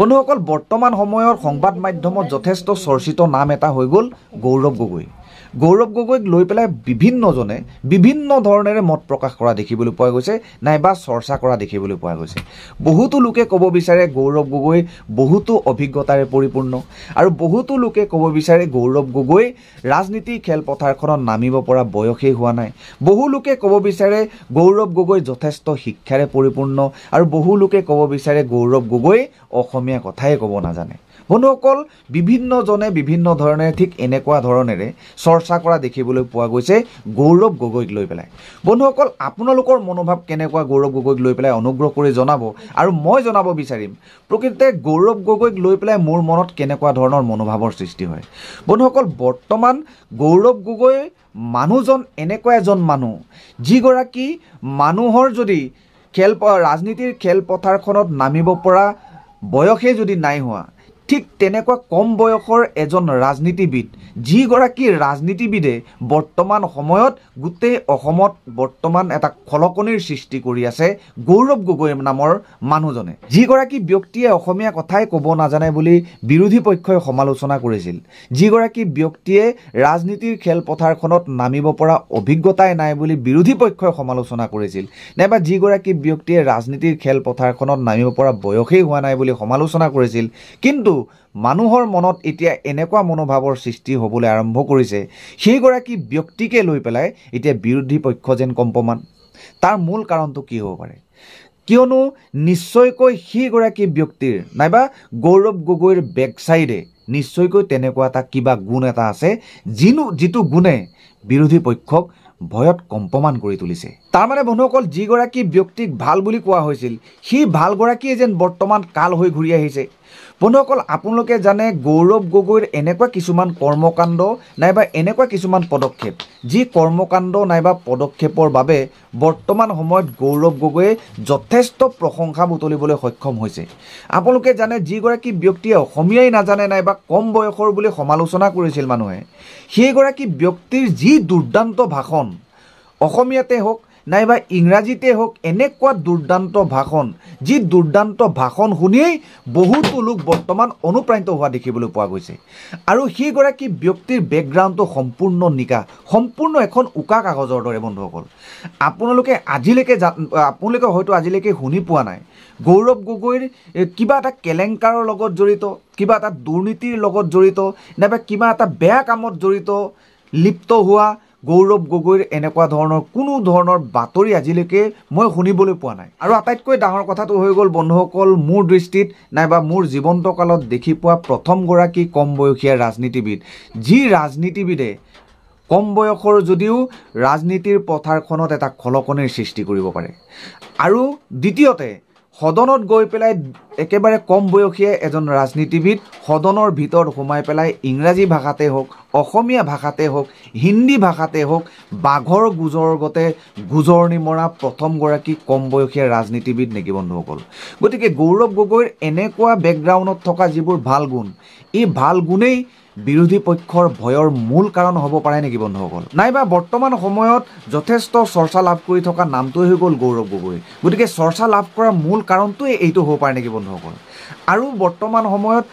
বন্ধুসকল, বৰ্তমান সময়ৰ সংবাদ মাধ্যমত যথেষ্ট চৰ্চিত নাম এটা হৈ গ'ল গৌৰৱ গগৈ। গৌৰৱ গগৈক লৈ পেলাই বিভিন্নজনে বিভিন্ন ধৰণেৰে মত প্ৰকাশ কৰা দেখিবলৈ পোৱা গৈছে, নাইবা চৰ্চা কৰা দেখিবলৈ পোৱা গৈছে। বহুতো লোকে ক'ব বিচাৰে গৌৰৱ গগৈ বহুতো অভিজ্ঞতাৰে পৰিপূৰ্ণ, আৰু বহুতো লোকে ক'ব বিচাৰে গৌৰৱ গগৈ ৰাজনীতি খেলপথাৰখনত নামিব পৰা বয়সেই হোৱা নাই। বহু লোকে ক'ব বিচাৰে গৌৰৱ গগৈ যথেষ্ট শিক্ষাৰে পৰিপূৰ্ণ, আৰু বহু লোকে ক'ব বিচাৰে গৌৰৱ গগৈ অসমীয়া কথাই ক'ব নাজানে। বন্ধুসকল, বিভিন্নজনে বিভিন্ন ধৰণে ঠিক এনেকুৱা ধৰণেৰে চৰ্চা কৰা দেখিবলৈ পোৱা গৈছে গৌৰৱ গগৈক লৈ পেলাই। বন্ধুসকল, আপোনালোকৰ মনোভাৱ কেনেকুৱা গৌৰৱ গগৈক লৈ পেলাই অনুগ্ৰহ কৰি জনাব, আৰু মই জনাব বিচাৰিম প্ৰকৃততে গৌৰৱ গগৈক লৈ পেলাই মোৰ মনত কেনেকুৱা ধৰণৰ মনোভাৱৰ সৃষ্টি হয়। বন্ধুসকল, বৰ্তমান গৌৰৱ গগৈ মানুহজন এনেকুৱা এজন মানুহ যিগৰাকী মানুহৰ যদি ৰাজনীতিৰ খেলপথাৰখনত নামিব পৰা বয়সে যদি নাই হোৱা, ঠিক তেনেকুৱা কম বয়সৰ এজন ৰাজনীতিবিদ, যিগৰাকী ৰাজনীতিবিদে বৰ্তমান সময়ত গোটেই অসমত বৰ্তমান এটা খলকনিৰ সৃষ্টি কৰি আছে গৌৰৱ গগৈ নামৰ মানুহজনে। যিগৰাকী ব্যক্তিয়ে অসমীয়া কথাই ক'ব নাজানে বুলি বিৰোধী পক্ষই সমালোচনা কৰিছিল, যিগৰাকী ব্যক্তিয়ে ৰাজনীতিৰ খেলপথাৰখনত নামিব পৰা অভিজ্ঞতাই নাই বুলি বিৰোধী পক্ষই সমালোচনা কৰিছিল, নাইবা যিগৰাকী ব্যক্তিয়ে ৰাজনীতিৰ খেলপথাৰখনত নামিব পৰা বয়সেই হোৱা নাই বুলি সমালোচনা কৰিছিল, কিন্তু মানুহৰ মনত এতিয়া এনেকুৱা মনোভাৱৰ সৃষ্টি হ'বলৈ আৰম্ভ কৰিছে সেইগৰাকী ব্যক্তিকে লৈ পেলাই এতিয়া বিৰোধী পক্ষ যেন কম্পমান। তাৰ মূল কাৰণটো কি হ'ব পাৰে? কিয়নো নিশ্চয়কৈ সেইগৰাকী ব্যক্তিৰ নাইবা গৌৰৱ গগৈৰ বেকচাইডে নিশ্চয়কৈ তেনেকুৱা এটা কিবা গুণ এটা আছে যিটো গুণে বিৰোধী পক্ষক ভয়ত কম্পমান কৰি তুলিছে। তাৰমানে বন্ধুসকল, যিগৰাকী ব্যক্তিক ভাল বুলি কোৱা হৈছিল সেই ভালগৰাকীয়ে যেন বৰ্তমান কাল হৈ ঘূৰি আহিছে। বন্ধুসকল, আপোনালোকে জানে গৌৰৱ গগৈৰ এনেকুৱা কিছুমান কৰ্মকাণ্ড নাইবা এনেকুৱা কিছুমান পদক্ষেপ, যি কৰ্মকাণ্ড নাইবা পদক্ষেপৰ বাবে বৰ্তমান সময়ত গৌৰৱ গগৈয়ে যথেষ্ট প্ৰশংসা বুটলিবলৈ সক্ষম হৈছে। আপোনালোকে জানে যিগৰাকী ব্যক্তিয়ে অসমীয়াই নাজানে নাইবা কম বয়সৰ বুলি সমালোচনা কৰিছিল মানুহে, সেইগৰাকী ব্যক্তিৰ যি দুৰ্দান্ত ভাষণ, অসমীয়াতে হওক নাইবা ইংৰাজীতে হওক, এনেকুৱা দুৰ্দান্ত ভাষণ, যি দুৰ্দান্ত ভাষণ শুনিয়েই বহুতো লোক বৰ্তমান অনুপ্ৰাণিত হোৱা দেখিবলৈ পোৱা গৈছে। আৰু সেইগৰাকী ব্যক্তিৰ বেকগ্ৰাউণ্ডটো সম্পূৰ্ণ নিকা, সম্পূৰ্ণ এখন উকা কাগজৰ দৰে। বন্ধুসকল, আপোনালোকে হয়তো আজিলৈকে শুনি পোৱা নাই গৌৰৱ গগৈৰ কিবা এটা কেলেংকাৰৰ লগত জড়িত, কিবা এটা দুৰ্নীতিৰ লগত জড়িত, নাইবা কিবা এটা বেয়া কামত জড়িত লিপ্ত হোৱা গৌৰৱ গগৈৰ এনেকুৱা ধৰণৰ কোনো ধৰণৰ বাতৰি আজিলৈকে মই শুনিবলৈ পোৱা নাই। আৰু আটাইতকৈ ডাঙৰ কথাটো হৈ গ'ল বন্ধুসকল, মোৰ দৃষ্টিত নাইবা মোৰ জীৱন্ত কালত দেখি পোৱা প্ৰথমগৰাকী কম বয়সীয়া ৰাজনীতিবিদ, যি ৰাজনীতিবিদে কম বয়সৰ যদিও ৰাজনীতিৰ পথাৰখনত এটা খলকনিৰ সৃষ্টি কৰিব পাৰে। আৰু দ্বিতীয়তে, সদনত গৈ পেলাই একেবাৰে কম বয়সীয়া এজন ৰাজনীতিবিদ সদনৰ ভিতৰত সোমাই পেলাই ইংৰাজী ভাষাতে হওক, অসমীয়া ভাষাতে হওক, হিন্দী ভাষাতে হওক, বাঘৰ গুজৰ গতে গুজৰণি মৰা প্ৰথমগৰাকী কম বয়সীয়া ৰাজনীতিবিদ নেকি বন্ধুসকল? গতিকে গৌৰৱ গগৈৰ এনেকুৱা বেকগ্ৰাউণ্ডত থকা যিবোৰ ভাল গুণ, এই ভাল গুণেই বিৰোধী পক্ষৰ ভয়ৰ মূল কাৰণ হ'ব পাৰে নেকি বন্ধুসকল? নাইবা বৰ্তমান সময়ত যথেষ্ট চৰ্চা লাভ কৰি থকা নামটোৱে হৈ গ'ল গৌৰৱ গগৈ। গতিকে চৰ্চা লাভ কৰাৰ মূল কাৰণটোৱে এইটো হ'ব পাৰে নেকি বন্ধুসকল? আৰু বৰ্তমান সময়ত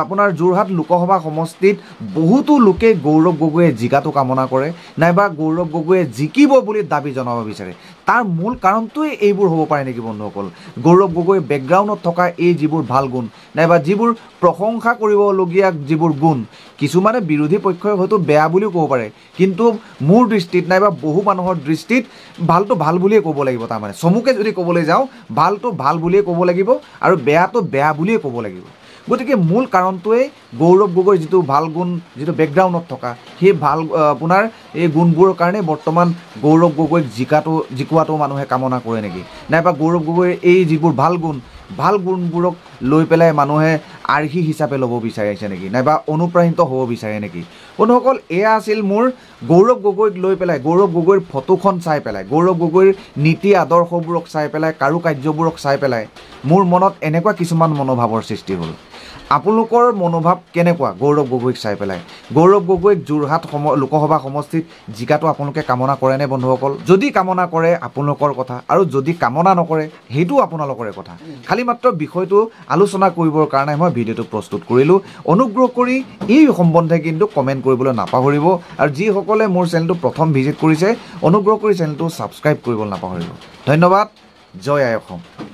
আপোনাৰ যোৰহাট লোকসভা সমষ্টিত বহুতো লোকে গৌৰৱ গগৈয়ে জিকাটো কামনা কৰে, নাইবা গৌৰৱ গগৈয়ে জিকিব বুলি দাবী জনাব বিচাৰে। তাৰ মূল কাৰণটোৱে এইবোৰ হ'ব পাৰে নেকি বন্ধুসকল? গৌৰৱ গগৈৰ বেকগ্ৰাউণ্ডত থকা এই যিবোৰ ভাল গুণ, নাইবা যিবোৰ প্ৰশংসা কৰিবলগীয়া যিবোৰ গুণ, কিছুমানে বিৰোধী পক্ষই হয়তো বেয়া বুলিও ক'ব পাৰে, কিন্তু মোৰ দৃষ্টিত নাইবা বহু মানুহৰ দৃষ্টিত ভালটো ভাল বুলিয়ে ক'ব লাগিব। তাৰমানে চমুকে যদি ক'বলৈ যাওঁ, ভালটো ভাল বুলিয়ে ক'ব লাগিব আৰু বেয়াটো বেয়া বুলিয়ে ক'ব লাগিব। গতিকে মূল কাৰণটোৱে গৌৰৱ গগৈৰ যিটো ভাল গুণ, যিটো বেকগ্ৰাউণ্ডত থকা সেই ভাল আপোনাৰ এই গুণবোৰৰ কাৰণে বৰ্তমান গৌৰৱ গগৈক জিকোৱাটো মানুহে কামনা কৰে নেকি? নাইবা গৌৰৱ গগৈৰ এই যিবোৰ ভাল গুণবোৰক লৈ পেলাই মানুহে আৰ্হি হিচাপে ল'ব বিচাৰিছে নেকি? নাইবা অনুপ্ৰাণিত হ'ব বিচাৰে নেকি? বন্ধুসকল, এয়া আছিল মোৰ গৌৰৱ গগৈক লৈ পেলাই, গৌৰৱ গগৈৰ ফটোখন চাই পেলাই, গৌৰৱ গগৈৰ নীতি আদৰ্শবোৰক চাই পেলাই, কাৰুকাৰ্যবোৰক চাই পেলাই মোৰ মনত এনেকুৱা কিছুমান মনোভাৱৰ সৃষ্টি হ'ল। আপোনালোকৰ মনোভাৱ কেনেকুৱা গৌৰৱ গগৈক চাই পেলাই গৌৰৱ গগৈক যোৰহাট লোকসভা সমষ্টিত জিকাটো আপোনালোকে কামনা কৰেনে বন্ধুসকল যদি কামনা কৰে আপোনালোকৰ কথা আৰু যদি কামনা নকৰে সেইটো আপোনালোকৰে কথা খালি মাত্ৰ বিষয়টো আলোচনা কৰিবৰ কাৰণে মই ভিডিঅ'টো প্ৰস্তুত কৰিলোঁ অনুগ্ৰহ কৰি এই সম্বন্ধে কিন্তু কমেণ্ট কৰিবলৈ নাপাহৰিব আৰু যিসকলে মোৰ চেনেলটো প্ৰথম ভিজিট কৰিছে অনুগ্ৰহ কৰি চেনেলটো ছাবস্ক্ৰাইব কৰিবলৈ নাপাহৰিব ধন্যবাদ জয় আই অসম